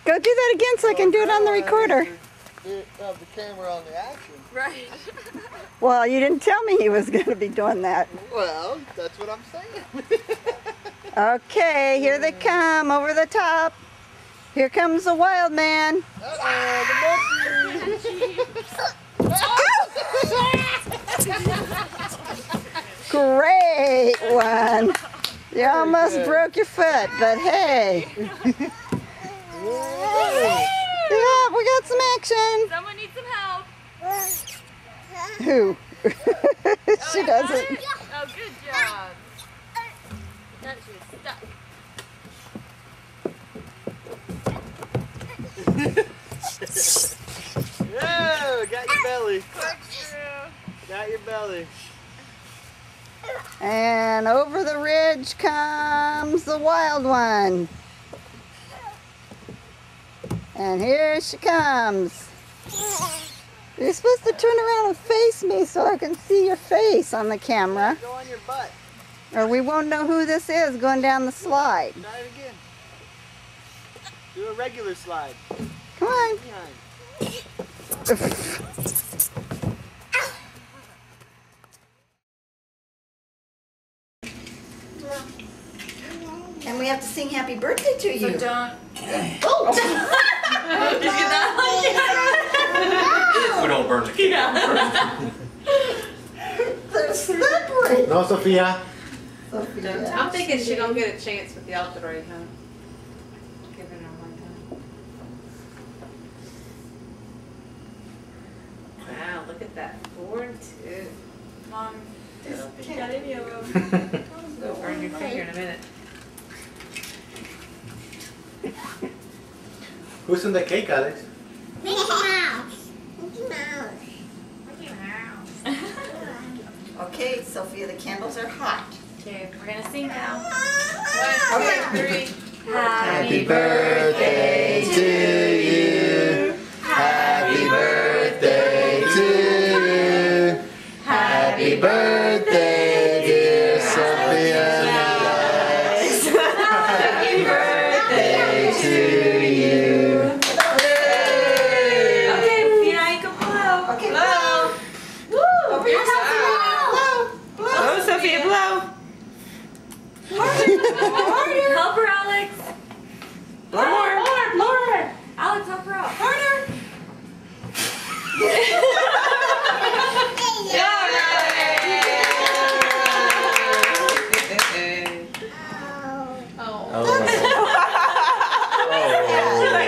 Go do that again so I can do it on the recorder. Have the camera on the action. Right. Well, you didn't tell me he was going to be doing that. Well, that's what I'm saying. Okay, here they come over the top. Here comes the wild man. Uh-oh, the monkey. Great one. You almost broke your foot, but hey. Yeah, we got some action. Someone needs some help. Who? She doesn't. Oh, good job. That she was stuck. Whoa, got your belly. Got your belly. And over the ridge comes the wild one. And here she comes. You're supposed to turn around and face me so I can see your face on the camera. Go on your butt. Or we won't know who this is going down the slide. Try it again. Do a regular slide. Come on. Behind. And we have to sing happy birthday to you. So don't. Oh! Did you get that We don't burn the cake. They're slippery. No, Sophia. Sophia. I'm thinking she don't get a chance with the altar right now. Giving her one time. Wow, look at that 4-2. Mom, just got any of them. Go burn your finger in a minute. Who's in the cake, Alex? Mickey Mouse. Mickey Mouse. Mickey Mouse. Okay, Sophia, the candles are hot. Okay, we're gonna sing now. 1, 2, 3. Happy birthday to you. Happy birthday to you. Happy birthday, dear Sophia. Happy birthday to you. Okay, Fina, you can blow. Okay, Blow. Woo! Over your side. Blow, Sophia, blow. Help her, Alex. Blow more. More. Alex, help her out. Harder.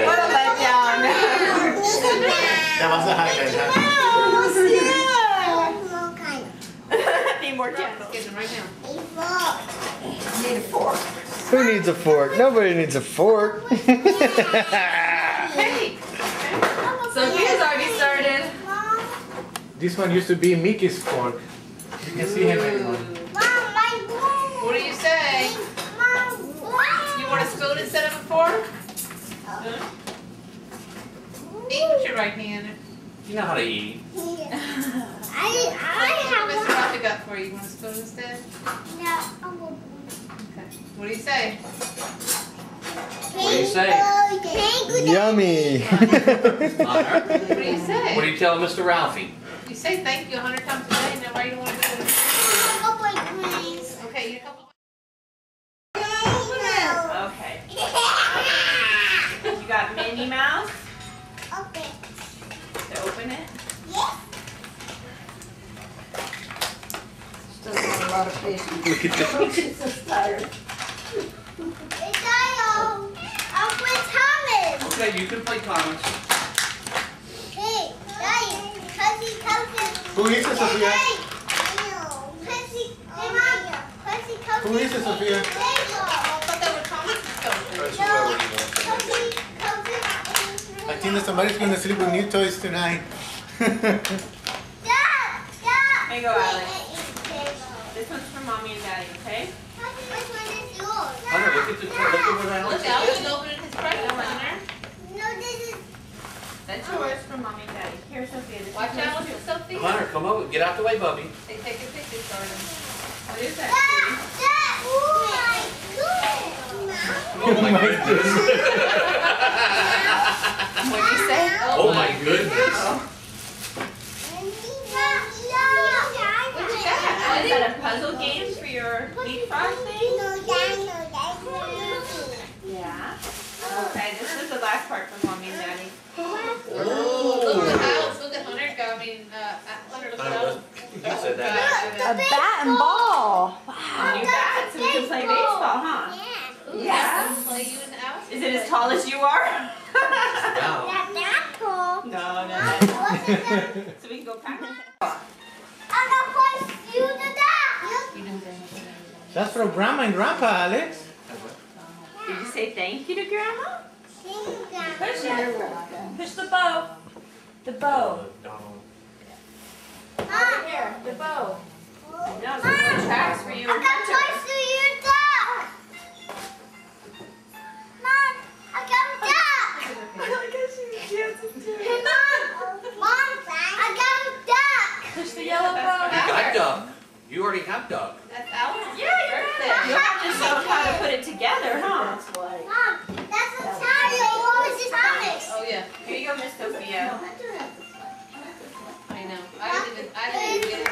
What a letdown. That was a highlight, huh? More kind. Need more candles. Get them right now. Need a fork. Who needs a fork? Nobody needs a fork. Hey. Sophia's already started. This one used to be Mickey's fork. You can see him anymore. What do you say? You want a spoon instead of a fork? Eat with your right hand. You know how to eat. I have Mr. Ralphie got for you. You want a spoon instead? Okay. What do you say? What do you say? Yummy. What do you say? What do you tell Mr. Ralphie? You say thank you 100 times a day, and then why you don't want to do it? Okay, eat a couple. Okay. You got Minnie Mouse to open it. Still got a lot of patience. Look at this. She's so tired. Okay, you can play Thomas. Who is it, Sophia? Who is it, Sophia? I thought that was Thomas's coat. I think that somebody's going to sleep with new toys tonight. Here you go, Alex. This one's for Mommy and Daddy, okay? Hunter, look at where Look, Alex Alex is. is opening his present, Hunter. That's yours for Mommy and Daddy. Here, Sophia. This Watch out with Sophia. Hunter, come over. Get out the way, Bubby. They take your pictures, Jordan. What is that? Oh my goodness. goodness. Is that a puzzle game for your leapfrog thing? Yeah. Okay, this is the last part for Mommy and Daddy. Look at the house. Look at Hunter go. Hunter, look at You said that. A bat and ball. A new bat, so we can play baseball, huh? Yeah. Play you in the house. Is it as tall as you are? Now, No. So we can go practice. That's from Grandma and Grandpa, Alex. Did you say thank you to Grandma? Push You're it. welcome. Push the bow. The bow. Donald. Over here. The bow. No, some more tracks for you and Hunter. Push the yellow bow. You got duck. You already have duck. That's Alex. Yeah, you're birthday. You have to show how to put it together, huh? Oh yeah. Here you go, Miss Sophia. I know. I didn't even get it.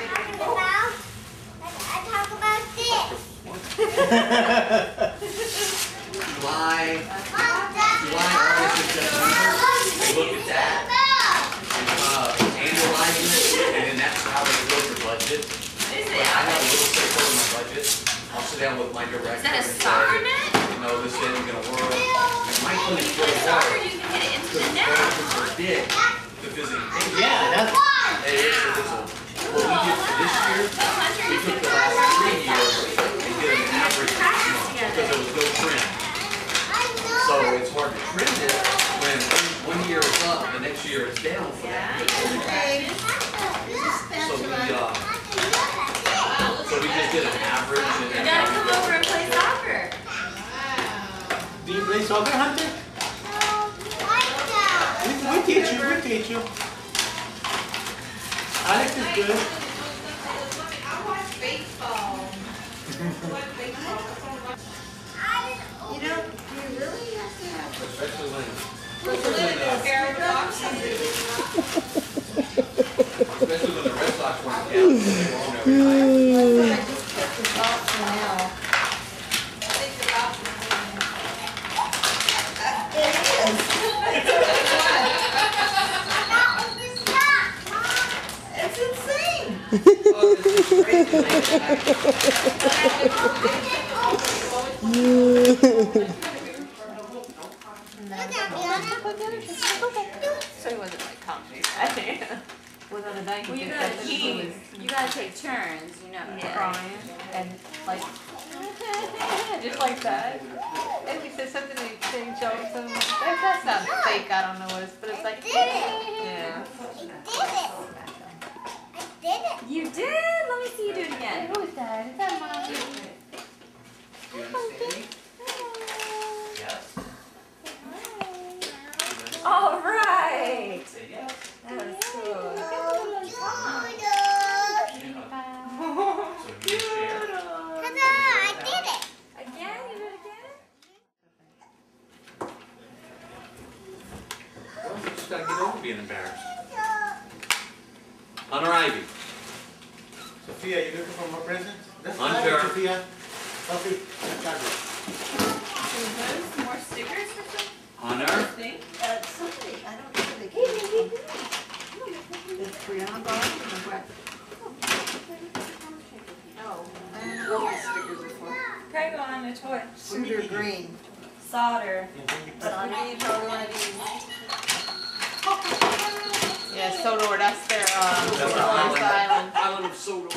July August, and September. Look at that. Annualizing it, and then that's how they build your budget. Is But it? I got a little safe over my budget. I'll sit down with my director. Is that a and say, soccer net? No, this isn't gonna work. And my When team's you put really a soccer, hard. you can hit it into Because the the net. coaches are big. The visiting. Yeah, that's. Hey, it's a whistle. What we did for this year, we took the last 3 years and did an average because there was no trend. So it's hard to trend it when one year is up, the next year is down for that. So we just did an average and You then. gotta come over and play soccer. Do you play soccer, Hunter? We teach you. Alex is good. I watch baseball. Especially when. Especially when the Red Sox went down, they won't every night. It's insane. Oh, this is crazy. So he wasn't like comedy. Was on the night. Well, you gotta take turns, drawing and like just like that. And he says something and he jokes and that sounds fake. I don't know what it's, but it's like yeah. You did? Let me see you do it again. Who is that? Is that Mommy? Do you understand me? Yes. All right. Say yes. That was cool. So you share. Again? You did it again? Well, you just gotta get over being embarrassed. Hunter Ivy. Sophia, you looking for more presents? That's Hunter. fine, Sophia. Sophie, that's Some more stickers or something? Hunter. Thing? Somebody, I don't know where they came from. It's Brianna Bob and Brett. No. I don't know what the stickers are for. Craig on a toy. Suitor green. Solder. But I need probably one of these. Yeah, Sodor, that's their That's Island. Island of Soda.